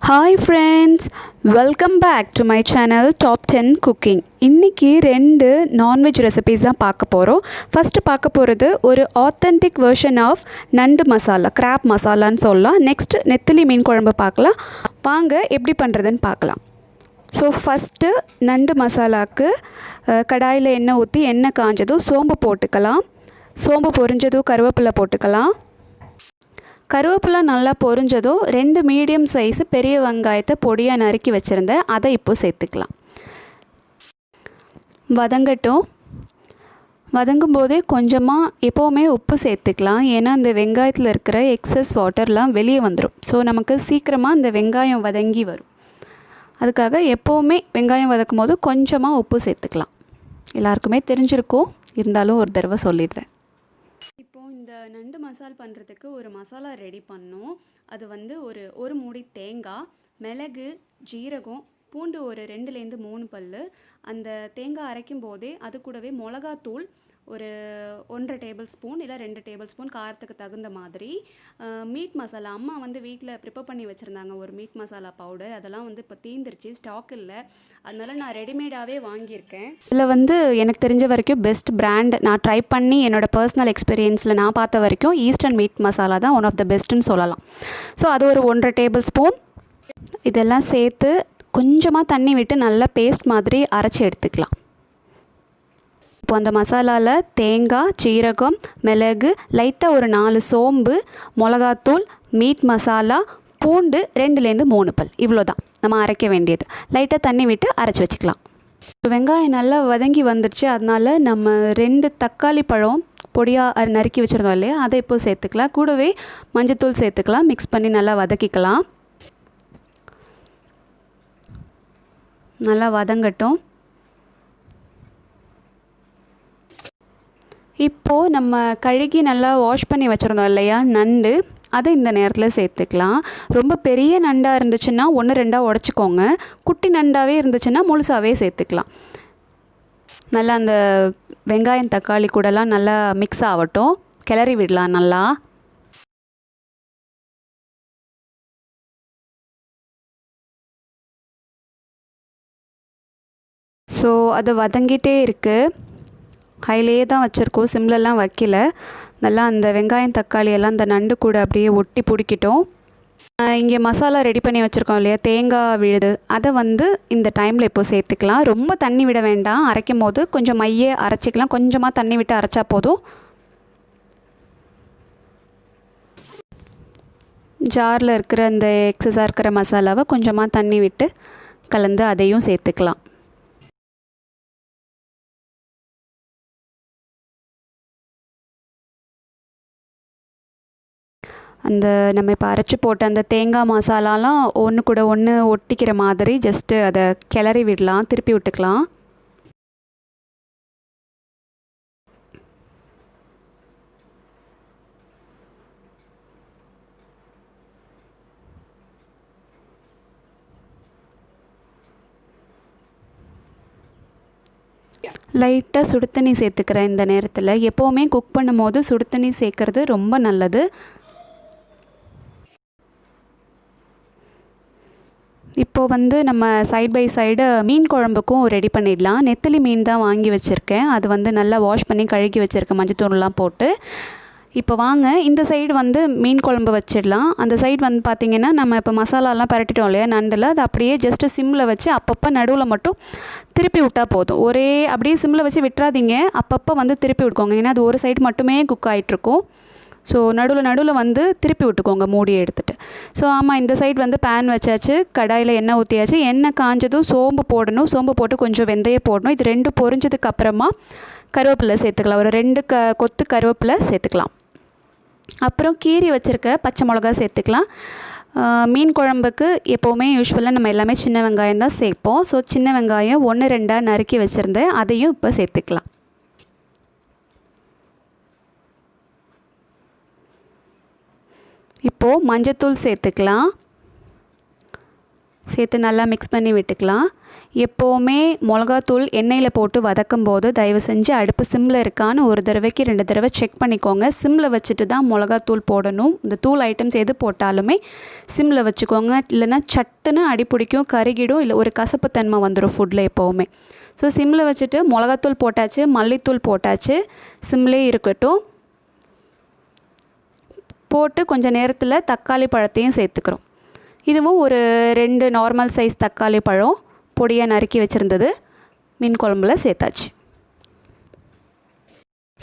Hi friends, welcome back to my channel Top 10 Cooking. இன்னைக்கு ரெண்டு non veg recipes தான் பார்க்க போகிறோம். ஃபஸ்ட்டு பார்க்க போகிறது ஒரு ஆத்தென்டிக் வெர்ஷன் ஆஃப் நண்டு மசாலா, கிராப் மசாலான்னு சொல்லலாம். நெக்ஸ்ட் நெத்திலி மீன் குழம்பு பார்க்கலாம். வாங்க எப்படி பண்ணுறதுன்னு பார்க்கலாம். ஸோ ஃபஸ்ட்டு நண்டு மசாலாவுக்கு கடாயில் எண்ணெய் ஊற்றி எண்ணெய் காஞ்சதும் சோம்பு போட்டுக்கலாம். சோம்பு பொரிஞ்சதும் கருவேப்பிலை போட்டுக்கலாம். கருவேப்பிலை நல்லா பொரிஞ்சதும் 2 மீடியம் சைஸு பெரிய வெங்காயத்தை பொடியாக நறுக்கி வச்சுருந்தேன், அதை இப்போது சேர்த்துக்கலாம். வதங்கும் போதே கொஞ்சமாக எப்போவுமே உப்பு சேர்த்துக்கலாம். ஏன்னா அந்த வெங்காயத்தில் இருக்கிற எக்ஸஸ் வாட்டர்லாம் வெளியே வந்துடும். ஸோ நமக்கு சீக்கிரமாக அந்த வெங்காயம் வதங்கி வரும். அதுக்காக எப்போவுமே வெங்காயம் வதக்கும் போது கொஞ்சமாக உப்பு சேர்த்துக்கலாம். எல்லாருக்குமே தெரிஞ்சிருக்கும், இருந்தாலும் ஒரு தடவை சொல்லிடுறேன். இந்த நண்டு மசால் பண்ணுறதுக்கு ஒரு மசாலா ரெடி பண்ணோம். அது வந்து ஒரு மூடி தேங்காய், மிளகு, ஜீரகம், பூண்டு ஒரு 2லேருந்து 3 பல். அந்த தேங்காய் அரைக்கும் போதே அது கூடவே மிளகாத்தூள் ஒரு 1.5 டேபிள் ஸ்பூன் இல்லை 2 டேபிள் ஸ்பூன் காரத்துக்கு தகுந்த மாதிரி. மீட் மசாலா அம்மா வந்து வீட்டில் ப்ரிப்பேர் பண்ணி வச்சுருந்தாங்க, ஒரு மீட் மசாலா பவுடர். அதெல்லாம் வந்து இப்போ தீந்துருச்சு, ஸ்டாக் இல்லை. அதனால நான் ரெடிமேடாகவே வாங்கியிருக்கேன். இதில் வந்து எனக்கு தெரிஞ்ச வரைக்கும் பெஸ்ட் பிராண்ட் நான் ட்ரை பண்ணி என்னோடய பர்சனல் எக்ஸ்பீரியன்ஸில் நான் பார்த்த வரைக்கும் ஈஸ்டர்ன் மீட் மசாலா தான் ஒன் ஆஃப் த பெஸ்ட்டுன்னு சொல்லலாம். ஸோ அது ஒரு 1.5 டேபிள் ஸ்பூன். இதெல்லாம் சேர்த்து கொஞ்சமாக தண்ணி விட்டு நல்லா பேஸ்ட் மாதிரி அரைச்சி எடுத்துக்கலாம். இப்போ அந்த மசாலாவில் தேங்காய், சீரகம், மிளகு, லைட்டாக ஒரு 4 சோம்பு, மிளகாத்தூள், மீட் மசாலா, பூண்டு 2லேருந்து 3 பல், இவ்வளோ தான் நம்ம அரைக்க வேண்டியது. லைட்டாக தண்ணி விட்டு அரைச்சி வச்சுக்கலாம். வெங்காயம் நல்லா வதங்கி வந்துடுச்சு. அதனால் நம்ம 2 தக்காளி பழம் பொடியாக நறுக்கி வச்சுருந்தோம் இல்லையா, அதை இப்போ சேர்த்துக்கலாம். கூடவே மஞ்சத்தூள் சேர்த்துக்கலாம். மிக்ஸ் பண்ணி நல்லா வதக்கிக்கலாம். நல்லா வதங்கட்டும். இப்போது நம்ம கழுகி நல்லா வாஷ் பண்ணி வச்சுருந்தோம் இல்லையா நண்டு, அதை இந்த நேரத்தில் சேர்த்துக்கலாம். ரொம்ப பெரிய நண்டாக இருந்துச்சுன்னா 1-2 உடச்சிக்கோங்க. குட்டி நண்டாகவே இருந்துச்சுன்னா முழுசாகவே சேர்த்துக்கலாம். நல்லா அந்த வெங்காயம் தக்காளி கூடலாம் நல்லா மிக்ஸ் ஆகட்டும், கிளறி விடலாம் நல்லா. ஸோ அது வதங்கிட்டே இருக்குது. ஹைலேயே தான் வச்சுருக்கோம், சிம்லெலாம் வைக்கல. நல்லா அந்த வெங்காயம் தக்காளி எல்லாம் அந்த நண்டு கூட அப்படியே ஒட்டி பிடிக்கிட்டோம். இங்கே மசாலா ரெடி பண்ணி வச்சுருக்கோம் இல்லையா, தேங்காய் விழுது, அதை வந்து இந்த டைமில் இப்போது சேர்த்துக்கலாம். ரொம்ப தண்ணி விட வேண்டாம். அரைக்கும் போது கொஞ்சம் மைய அரைச்சிக்கலாம். கொஞ்சமாக தண்ணி விட்டு அரைச்சா போதும். ஜாரில் இருக்கிற அந்த எக்ஸஸாக இருக்கிற மசாலாவை கொஞ்சமாக தண்ணி விட்டு கலந்து அதையும் சேர்த்துக்கலாம். அந்த நம்ம இப்போ அரைச்சி போட்ட அந்த தேங்காய் மசாலாலாம் ஒன்று கூட ஒன்று ஒட்டிக்கிற மாதிரி ஜஸ்ட்டு அதை கிளறி விடலாம், திருப்பி விட்டுக்கலாம். லைட்டாக சுடு தண்ணி சேர்த்துக்கிறேன் இந்த நேரத்தில். எப்போவுமே குக் பண்ணும் போது சுடு தண்ணி சேர்க்குறது ரொம்ப நல்லது. இப்போது வந்து நம்ம சைட் பை சைடு மீன் குழம்புக்கும் ரெடி பண்ணிடலாம். நெத்திலி மீன் தான் வாங்கி வச்சுருக்கேன். அது வந்து நல்லா வாஷ் பண்ணி கழுகி வச்சுருக்கேன் மஞ்சத்தூள்லாம் போட்டு. இப்போ வாங்க இந்த சைடு வந்து மீன் குழம்பு வச்சிடலாம். அந்த சைடு வந்து பார்த்திங்கன்னா நம்ம இப்போ மசாலாலாம் பரட்டிட்டோம் இல்லையா நண்டில், அது அப்படியே ஜஸ்ட்டு சிம்மில் வச்சு அப்பப்போ நடுவில் மட்டும் திருப்பி விட்டால் போதும். அப்படியே சிம்மில் வச்சு விட்டுறாதீங்க, அப்பப்போ வந்து திருப்பி விட்டுக்கோங்க. ஏன்னா அது ஒரு சைடு மட்டுமே குக் ஆகிட்ருக்கும். ஸோ நடுவில் வந்து திருப்பி விட்டுக்கோங்க மூடியை எடுத்துகிட்டு. ஸோ ஆமாம், இந்த சைடு வந்து பேன் வச்சாச்சு, கடாயில் எண்ணெய் ஊற்றியாச்சு. எண்ணெய் காஞ்சதும் சோம்பு போடணும். சோம்பு போட்டு கொஞ்சம் வெந்தயம் போடணும். இது 2 பொரிஞ்சதுக்கு அப்புறமா கருவேப்பிலை சேர்த்துக்கலாம். ஒரு 2 கொத்து கருவேப்பிலை சேர்த்துக்கலாம். அப்புறம் கீரி வச்சுருக்க பச்சை மிளகா சேர்த்துக்கலாம். மீன் குழம்புக்கு எப்போவுமே யூஸ்வலாக நம்ம எல்லாமே சின்ன வெங்காயம் தான் சேர்ப்போம். ஸோ சின்ன வெங்காயம் 1-2 நறுக்கி வச்சுருந்தேன், அதையும் இப்போ சேர்த்துக்கலாம். இப்போது மஞ்சத்தூள் சேர்த்துக்கலாம். சேர்த்து நல்லா மிக்ஸ் பண்ணி விட்டுக்கலாம். எப்போவுமே மிளகாத்தூள் எண்ணெயில் போட்டு வதக்கும் போது தயவு செஞ்சு அடுப்பு சிம்மில் இருக்கான்னு ஒரு தடவைக்கு 2 தடவை செக் பண்ணிக்கோங்க. சிம்மில் வச்சுட்டு தான் மிளகாத்தூள் போடணும். இந்த தூள் ஐட்டம்ஸ் எது போட்டாலுமே சிம்மில் வச்சுக்கோங்க. இல்லைன்னா சட்டுன்னு அடிப்பிடிக்கும், கருகிடும், இல்லை ஒரு கசப்புத்தன்மை வந்துடும் ஃபுட்டில் எப்போவுமே. ஸோ சிம்மில் வச்சுட்டு மிளகாத்தூள் போட்டாச்சு, மல்லித்தூள் போட்டாச்சு, சிம்மிலே இருக்கட்டும். போட்டு கொஞ்சம் நேரத்தில் தக்காளி பழத்தையும் சேர்த்துக்கிறோம். இதுவும் ஒரு 2 நார்மல் சைஸ் தக்காளி பழம் பொடியாக நறுக்கி வச்சுருந்தது மீன் குழம்புல சேர்த்தாச்சு.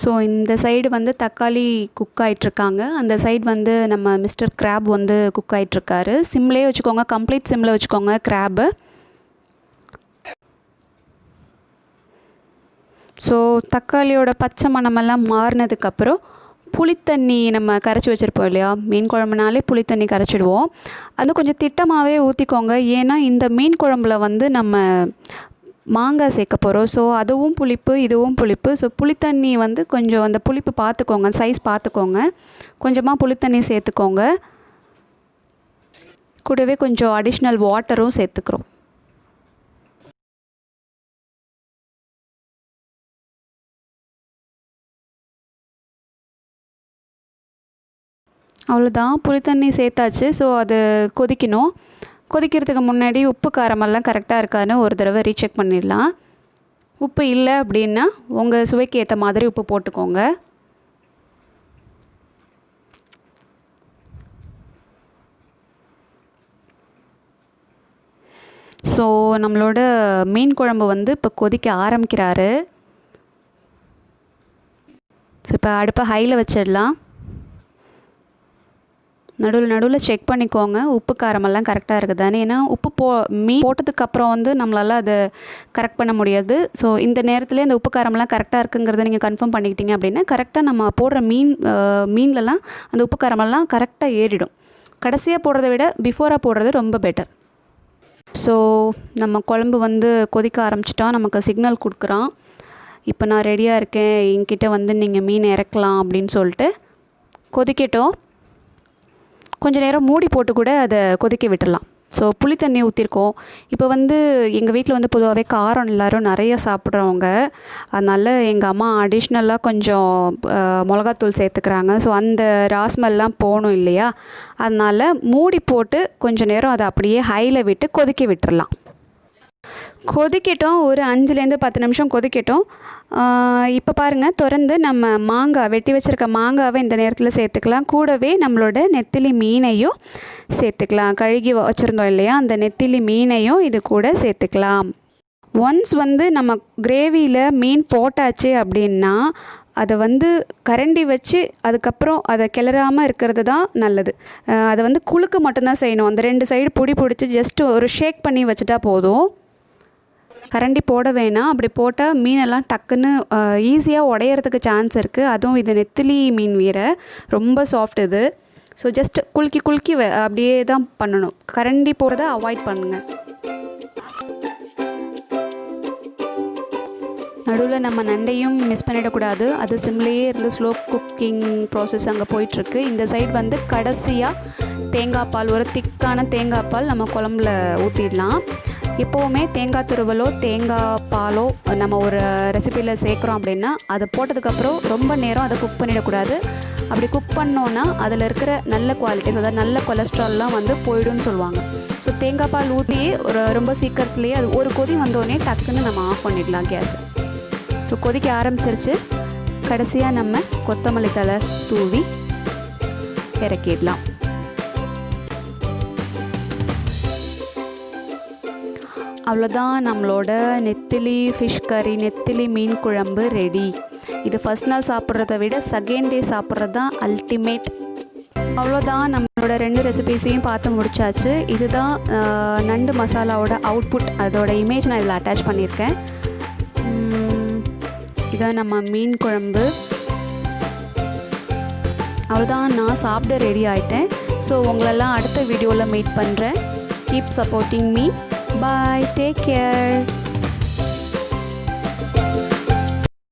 ஸோ இந்த சைடு வந்து தக்காளி குக் ஆகிட்ருக்காங்க, அந்த சைடு வந்து நம்ம மிஸ்டர் கிராப் வந்து குக் ஆகிட்ருக்காரு. சிம்லேயே வச்சுக்கோங்க, கம்ப்ளீட் சிம்மில் வச்சுக்கோங்க கிராபு. ஸோ தக்காளியோட பச்சை மணமெல்லாம் மாறினதுக்கப்புறம் புளித்தண்ணி நம்ம கரைச்சி வச்சுருப்போம் இல்லையா, மீன் குழம்புனாலே புளித்தண்ணி கரைச்சிடுவோம். அது கொஞ்சம் திட்டமாகவே ஊற்றிக்கோங்க. ஏன்னா இந்த மீன் குழம்புல வந்து நம்ம மாங்காய் சேர்க்க போகிறோம். ஸோ அதுவும் புளிப்பு, இதுவும் புளிப்பு. ஸோ புளித்தண்ணி வந்து கொஞ்சம் அந்த புளிப்பு பார்த்துக்கோங்க, சைஸ் பார்த்துக்கோங்க. கொஞ்சமாக புளித்தண்ணி சேர்த்துக்கோங்க. கூடவே கொஞ்சம் அடிஷ்னல் வாட்டரும் சேர்த்துக்கிறோம். அவ்வளோதான், புளித்தண்ணி சேர்த்தாச்சு. ஸோ அது கொதிக்கணும். கொதிக்கிறதுக்கு முன்னாடி உப்பு காரமெல்லாம் கரெக்டாக இருக்கான்னு ஒரு தடவை ரீசெக் பண்ணிடலாம். உப்பு இல்லை அப்படின்னா உங்கள் சுவைக்கு ஏற்ற மாதிரி உப்பு போட்டுக்கோங்க. ஸோ நம்மளோட மீன் குழம்பு வந்து இப்போ கொதிக்க ஆரம்பிக்கிறாரு. ஸோ இப்போ அடுப்பை ஹையில் வச்சிடலாம். நடுவில் செக் பண்ணிக்கோங்க உப்பு காரமெல்லாம் கரெக்டாக இருக்குதானே. ஏன்னா உப்பு மீன் போட்டதுக்கப்புறம் வந்து நம்மளால் அதை கரெக்ட் பண்ண முடியாது. ஸோ இந்த நேரத்தில் இந்த உப்பு காரமெல்லாம் கரெக்டாக இருக்குங்கிறத நீங்கள் கன்ஃபார்ம் பண்ணிக்கிட்டீங்க அப்படின்னா கரெக்டாக நம்ம போடுற மீன்லலாம் அந்த உப்பு காரமெல்லாம் கரெக்டாக ஏறிடும். கடைசியாக போடுறத விட பிஃபோராக போடுறது ரொம்ப பெட்டர். ஸோ நம்ம குழம்பு வந்து கொதிக்க ஆரம்பிச்சிட்டோம், நமக்கு சிக்னல் கொடுக்குறான். இப்போ நான் ரெடியாக இருக்கேன், என்கிட்ட வந்து நீங்கள் மீன் இறக்கலாம் அப்படின்னு சொல்லிட்டு. கொதிக்கட்டும், கொஞ்சம் நேரம் மூடி போட்டு கூட அதை கொதிக்க விட்டுடலாம். ஸோ புளி தண்ணி ஊற்றிருக்கோம். இப்போ வந்து எங்கள் வீட்டில் வந்து பொதுவாகவே காரம் எல்லோரும் நிறைய சாப்பிட்றவங்க, அதனால் எங்கள் அம்மா அடிஷ்னலாக கொஞ்சம் மிளகாத்தூள் சேர்த்துக்கிறாங்க. ஸோ அந்த ராஸ்மெல்லாம் போகணும் இல்லையா, அதனால் மூடி போட்டு கொஞ்சம் நேரம் அதை அப்படியே ஹையில் விட்டு கொதிக்க விட்டுடலாம். கொதிக்கட்டும், ஒரு 5லேருந்து 10 நிமிஷம் கொதிக்கட்டும். இப்போ பாருங்கள், திறந்து நம்ம மாங்காய் வெட்டி வச்சுருக்க மாங்காவை இந்த நேரத்தில் சேர்த்துக்கலாம். கூடவே நம்மளோட நெத்திலி மீனையும் சேர்த்துக்கலாம். கழுகி வச்சுருந்தோம் இல்லையா, அந்த நெத்திலி மீனையும் இது கூட சேர்த்துக்கலாம். ஒன்ஸ் வந்து நம்ம கிரேவியில் மீன் போட்டாச்சு அப்படின்னா அதை வந்து கரண்டி வச்சு அதுக்கப்புறம் அதை கிளறாமல் இருக்கிறது தான் நல்லது. அதை வந்து குலுக்கு மட்டும்தான் செய்யணும். அந்த 2 சைடு பிடிச்சி ஜஸ்ட்டு ஒரு ஷேக் பண்ணி வச்சுட்டா போதும். கரண்டி போட வேணாம். அப்படி போட்டால் மீனெல்லாம் டக்குன்னு ஈஸியாக உடையிறதுக்கு சான்ஸ் இருக்குது. அதுவும் இது நெத்திலி மீன் வேறு, ரொம்ப சாஃப்ட் இது. ஸோ ஜஸ்ட் குலுக்கி அப்படியே தான் பண்ணணும். கரண்டி போடுறத அவாய்ட் பண்ணுங்கள். நடுவில் நம்ம நண்டையும் மிஸ் பண்ணிடக்கூடாது. அது சிம்லேயே இருந்து ஸ்லோ குக்கிங் ப்ராசஸ் அங்கே போயிட்டுருக்கு. இந்த சைடு வந்து கடைசியாக தேங்காய் பால், ஒரு திக்கான தேங்காய் பால் நம்ம குழம்புல ஊற்றிடலாம். எப்போவுமே தேங்காய் துருவலோ தேங்காய் பாலோ நம்ம ஒரு ரெசிப்பியில் சேர்க்குறோம் அப்படின்னா அதை போட்டதுக்கப்புறம் ரொம்ப நேரம் அதை குக் பண்ணிடக்கூடாது. அப்படி குக் பண்ணோன்னா அதில் இருக்கிற நல்ல குவாலிட்டிஸ், அதாவது நல்ல கொலஸ்ட்ரால்லாம் வந்து போய்டும்னு சொல்லுவாங்க. ஸோ தேங்காய் பால் ஊற்றியே ரொம்ப சீக்கிரத்துலேயே அது ஒரு கொதி வந்தோடனே டக்குன்னு நம்ம ஆஃப் பண்ணிடலாம் கேஸ். ஸோ கொதிக்க ஆரம்பிச்சிருச்சு. கடைசியாக நம்ம கொத்தமல்லி தழை தூவி இறக்கிடலாம். அவ்வளோதான், நம்மளோட நெத்திலி ஃபிஷ் கறி, நெத்திலி மீன் குழம்பு ரெடி. இது ஃபஸ்ட் நாள் சாப்பிட்றத விட செகண்ட் டே சாப்பிட்றது தான் அல்டிமேட். அவ்வளோதான், நம்மளோட 2 ரெசிபீஸையும் பார்த்து முடிச்சாச்சு. இதுதான் நண்டு மசாலாவோட அவுட்புட். அதோட இமேஜ் நான் இதில் அட்டாச் பண்ணியிருக்கேன். இதான் நம்ம மீன் குழம்பு. அவ்வளோதான், நான் சாப்பிட ரெடி ஆகிட்டேன். ஸோ உங்களெல்லாம் அடுத்த வீடியோவில் மீட் பண்ணுறேன். Keep supporting me. Bye, take care.